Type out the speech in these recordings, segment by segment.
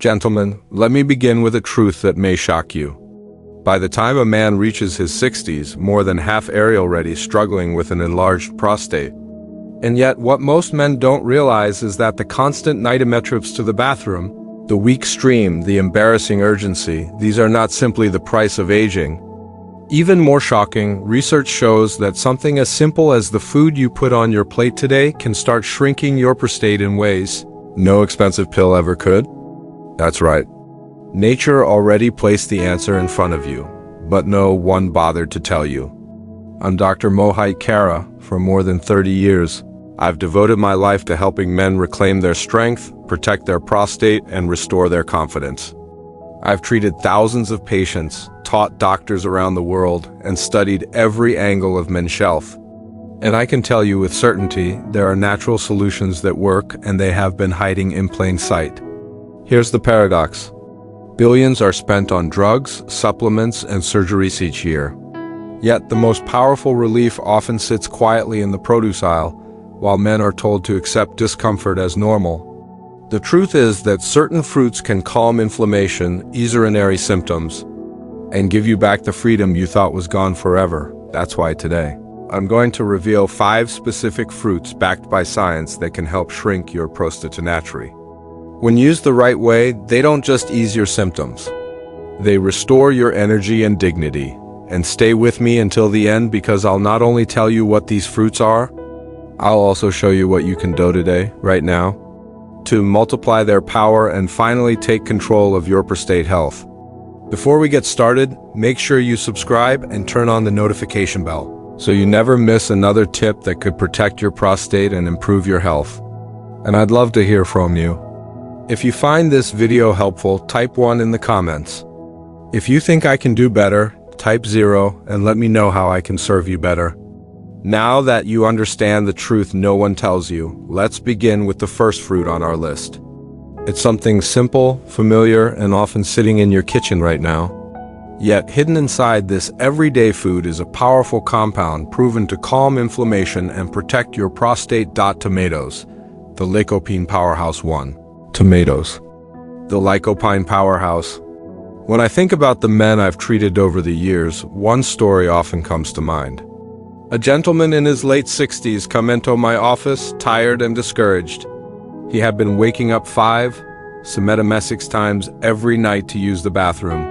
Gentlemen, let me begin with a truth that may shock you. By the time a man reaches his 60s, more than half are already struggling with an enlarged prostate. And yet, what most men don't realize is that the constant night trips to the bathroom, the weak stream, the embarrassing urgency, these are not simply the price of aging. Even more shocking, research shows that something as simple as the food you put on your plate today can start shrinking your prostate in ways no expensive pill ever could. That's right. Nature already placed the answer in front of you, but no one bothered to tell you. I'm Dr. Mohit Kara. For more than 30 years, I've devoted my life to helping men reclaim their strength, protect their prostate, and restore their confidence. I've treated thousands of patients, taught doctors around the world, and studied every angle of men's health. And I can tell you with certainty, there are natural solutions that work, and they have been hiding in plain sight. Here's the paradox. Billions are spent on drugs, supplements, and surgeries each year. Yet the most powerful relief often sits quietly in the produce aisle, while men are told to accept discomfort as normal. The truth is that certain fruits can calm inflammation, ease urinary symptoms, and give you back the freedom you thought was gone forever. That's why today, I'm going to reveal 5 specific fruits backed by science that can help shrink your prostate naturally. When used the right way, they don't just ease your symptoms. They restore your energy and dignity. And stay with me until the end, because I'll not only tell you what these fruits are, I'll also show you what you can do today, right now, to multiply their power and finally take control of your prostate health. Before we get started, make sure you subscribe and turn on the notification bell, so you never miss another tip that could protect your prostate and improve your health. And I'd love to hear from you. If you find this video helpful, type 1 in the comments. If you think I can do better, type 0 and let me know how I can serve you better. Now that you understand the truth no one tells you, let's begin with the first fruit on our list. It's something simple, familiar, and often sitting in your kitchen right now. Yet hidden inside this everyday food is a powerful compound proven to calm inflammation and protect your prostate. Tomatoes, the lycopene powerhouse 1. Tomatoes. The lycopene powerhouse. When I think about the men I've treated over the years, one story often comes to mind. A gentleman in his late 60s came into my office, tired and discouraged. He had been waking up 6 times every night to use the bathroom.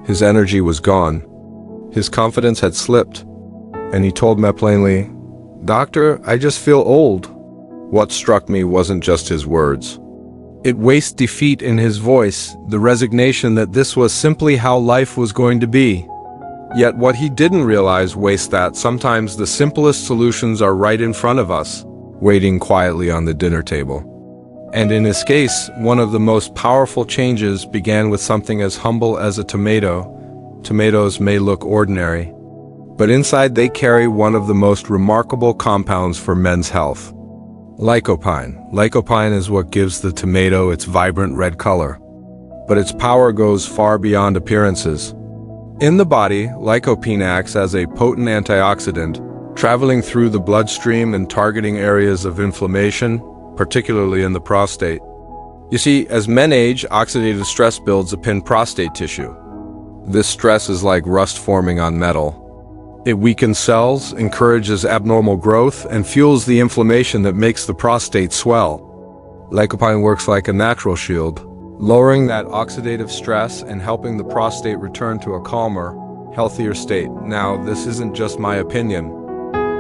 His energy was gone. His confidence had slipped. And he told me plainly, "Doctor, I just feel old." What struck me wasn't just his words. It was defeat in his voice, the resignation that this was simply how life was going to be. Yet what he didn't realize was that sometimes the simplest solutions are right in front of us, waiting quietly on the dinner table. And in his case, one of the most powerful changes began with something as humble as a tomato. Tomatoes may look ordinary, but inside they carry one of the most remarkable compounds for men's health. Lycopene. Lycopene is what gives the tomato its vibrant red color. But its power goes far beyond appearances. In the body, lycopene acts as a potent antioxidant, traveling through the bloodstream and targeting areas of inflammation, particularly in the prostate. You see, as men age, oxidative stress builds up in prostate tissue. This stress is like rust forming on metal. It weakens cells, encourages abnormal growth, and fuels the inflammation that makes the prostate swell. Lycopene works like a natural shield, lowering that oxidative stress and helping the prostate return to a calmer, healthier state. Now, this isn't just my opinion.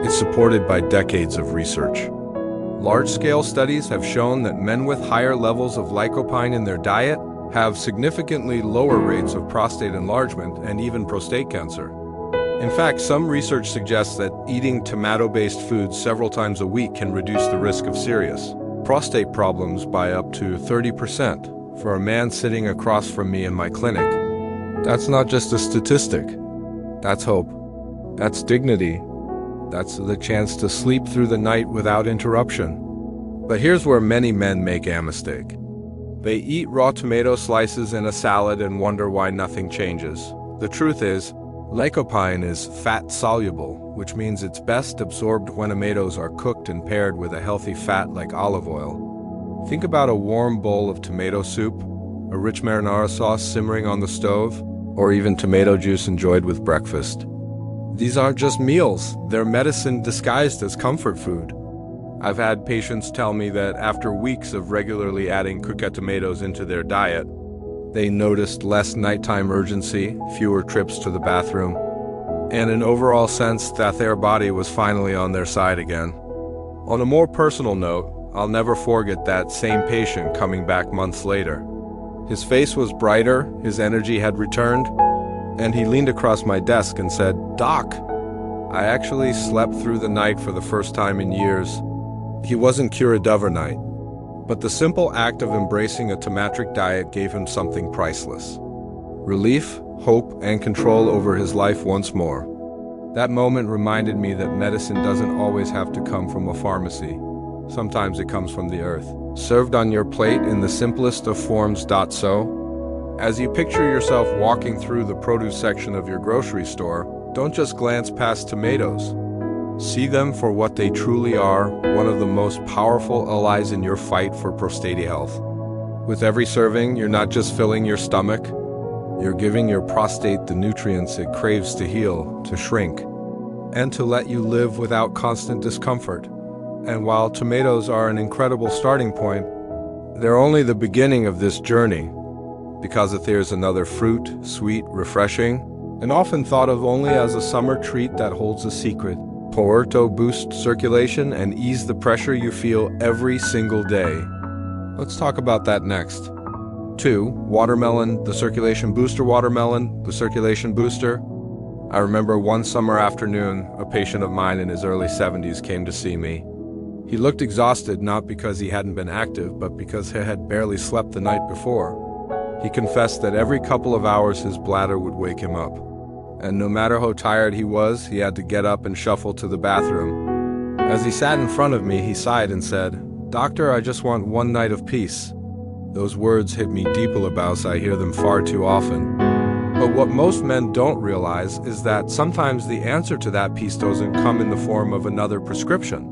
It's supported by decades of research. Large-scale studies have shown that men with higher levels of lycopene in their diet have significantly lower rates of prostate enlargement and even prostate cancer. In fact, some research suggests that eating tomato-based foods several times a week can reduce the risk of serious prostate problems by up to 30%. For a man sitting across from me in my clinic, that's not just a statistic. That's hope. That's dignity. That's the chance to sleep through the night without interruption. But here's where many men make a mistake. They eat raw tomato slices in a salad and wonder why nothing changes. The truth is, lycopene is fat-soluble, which means it's best absorbed when tomatoes are cooked and paired with a healthy fat like olive oil. Think about a warm bowl of tomato soup, a rich marinara sauce simmering on the stove, or even tomato juice enjoyed with breakfast. These aren't just meals, they're medicine disguised as comfort food. I've had patients tell me that after weeks of regularly adding cooked tomatoes into their diet, they noticed less nighttime urgency, fewer trips to the bathroom, and an overall sense that their body was finally on their side again. On a more personal note, I'll never forget that same patient coming back months later. His face was brighter, his energy had returned, and he leaned across my desk and said, "Doc, I actually slept through the night for the first time in years." He wasn't cured overnight, but the simple act of embracing a tamatric diet gave him something priceless. Relief, hope, and control over his life once more. That moment reminded me that medicine doesn't always have to come from a pharmacy. Sometimes it comes from the earth, served on your plate in the simplest of forms. So, as you picture yourself walking through the produce section of your grocery store, don't just glance past tomatoes. See them for what they truly are, one of the most powerful allies in your fight for prostate health. With every serving, you're not just filling your stomach, you're giving your prostate the nutrients it craves to heal, to shrink, and to let you live without constant discomfort. And while tomatoes are an incredible starting point, they're only the beginning of this journey, because if there's another fruit, sweet, refreshing, and often thought of only as a summer treat that holds a secret, pour to boost circulation and ease the pressure you feel every single day. Let's talk about that next. 2. Watermelon, the circulation booster. Watermelon, the circulation booster. I remember one summer afternoon, a patient of mine in his early 70s came to see me. He looked exhausted, not because he hadn't been active, but because he had barely slept the night before. He confessed that every couple of hours his bladder would wake him up. And no matter how tired he was, he had to get up and shuffle to the bathroom. As he sat in front of me, he sighed and said, "Doctor, I just want one night of peace." Those words hit me deeply because I hear them far too often. But what most men don't realize is that sometimes the answer to that peace doesn't come in the form of another prescription.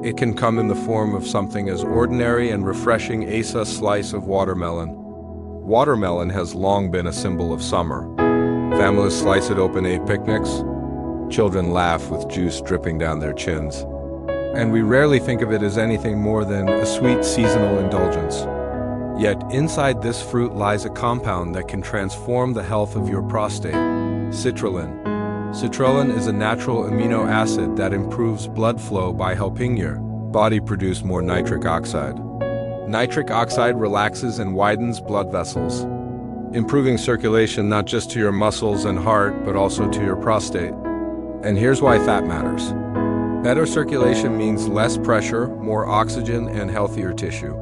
It can come in the form of something as ordinary and refreshing as a slice of watermelon. Watermelon has long been a symbol of summer. Families slice it open at picnics. Children laugh with juice dripping down their chins. And we rarely think of it as anything more than a sweet seasonal indulgence. Yet inside this fruit lies a compound that can transform the health of your prostate: citrulline. Citrulline is a natural amino acid that improves blood flow by helping your body produce more nitric oxide. Nitric oxide relaxes and widens blood vessels, improving circulation not just to your muscles and heart, but also to your prostate. And here's why that matters. Better circulation means less pressure, more oxygen, and healthier tissue.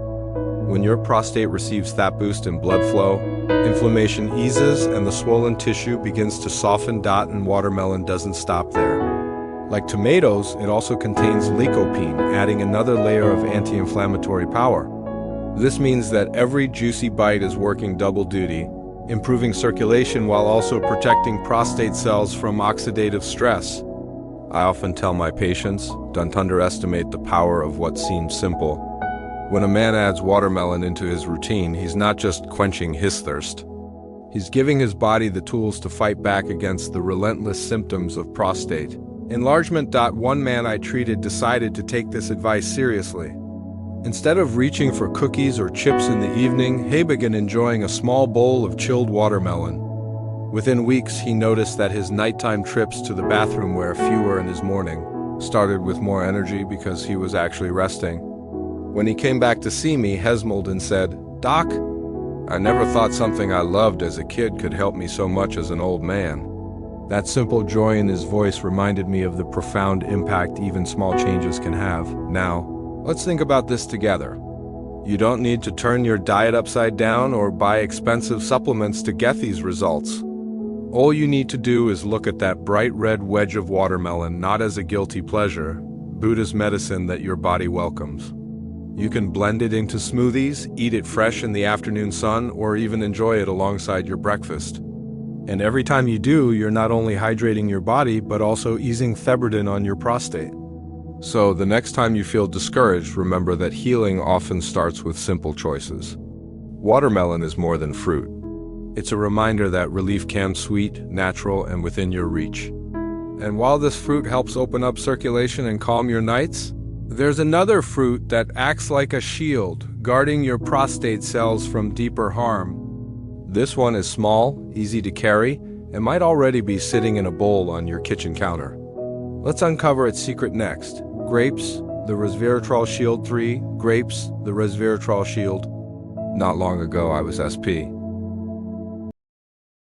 When your prostate receives that boost in blood flow, inflammation eases and the swollen tissue begins to soften. And watermelon doesn't stop there. Like tomatoes, it also contains lycopene, adding another layer of anti-inflammatory power. This means that every juicy bite is working double duty, improving circulation while also protecting prostate cells from oxidative stress. I often tell my patients, don't underestimate the power of what seems simple. When a man adds watermelon into his routine, he's not just quenching his thirst. He's giving his body the tools to fight back against the relentless symptoms of prostate enlargement. One man I treated decided to take this advice seriously. Instead of reaching for cookies or chips in the evening, he began enjoying a small bowl of chilled watermelon. Within weeks, he noticed that his nighttime trips to the bathroom were fewer and his morning started with more energy because he was actually resting. When he came back to see me, he smiled and said, "Doc, I never thought something I loved as a kid could help me so much as an old man." That simple joy in his voice reminded me of the profound impact even small changes can have. Now, let's think about this together. You don't need to turn your diet upside down or buy expensive supplements to get these results. All you need to do is look at that bright red wedge of watermelon not as a guilty pleasure, but as medicine that your body welcomes. You can blend it into smoothies, eat it fresh in the afternoon sun, or even enjoy it alongside your breakfast. And every time you do, you're not only hydrating your body, but also easing the burden on your prostate. So the next time you feel discouraged, remember that healing often starts with simple choices. Watermelon is more than fruit. It's a reminder that relief can be sweet, natural, and within your reach. And while this fruit helps open up circulation and calm your nights, there's another fruit that acts like a shield, guarding your prostate cells from deeper harm. This one is small, easy to carry, and might already be sitting in a bowl on your kitchen counter. Let's uncover its secret next. Grapes, the resveratrol shield. 3. Grapes, the resveratrol shield. Not long ago I was SP.